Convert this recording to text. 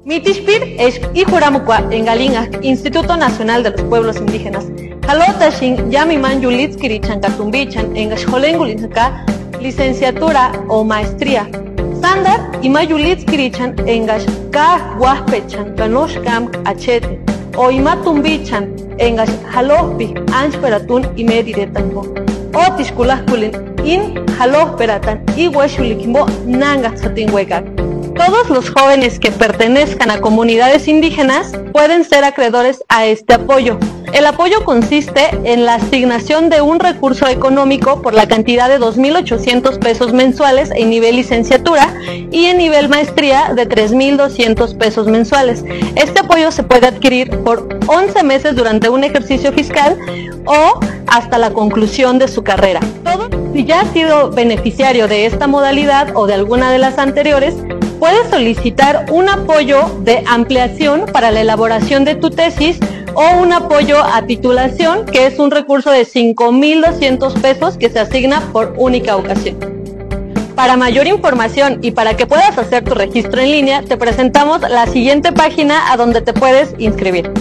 Mitishpir es Ijuramucua en Galinga, Instituto Nacional de los Pueblos Indígenas. Halotashin Yamiman Yulitskiri Chankatumbichan en Gashjolengulinaka, licenciatura o maestría. Sandar Ima Yulitskirichan en Gashka Wahpechan Kanoshkam Achete o Ima Tumbichan en Gashhalohpi Anchperatun y Mediretango. Otishkulahkulin in Halohperatan y Hueshulikimbo Nangatzatinghueca. Todos los jóvenes que pertenezcan a comunidades indígenas pueden ser acreedores a este apoyo. El apoyo consiste en la asignación de un recurso económico por la cantidad de 2.800 pesos mensuales en nivel licenciatura y en nivel maestría de 3.200 pesos mensuales. Este apoyo se puede adquirir por 11 meses durante un ejercicio fiscal o hasta la conclusión de su carrera. Si ya has sido beneficiario de esta modalidad o de alguna de las anteriores, puedes solicitar un apoyo de ampliación para la elaboración de tu tesis o un apoyo a titulación, que es un recurso de 5.200 pesos que se asigna por única ocasión. Para mayor información y para que puedas hacer tu registro en línea, te presentamos la siguiente página a donde te puedes inscribir.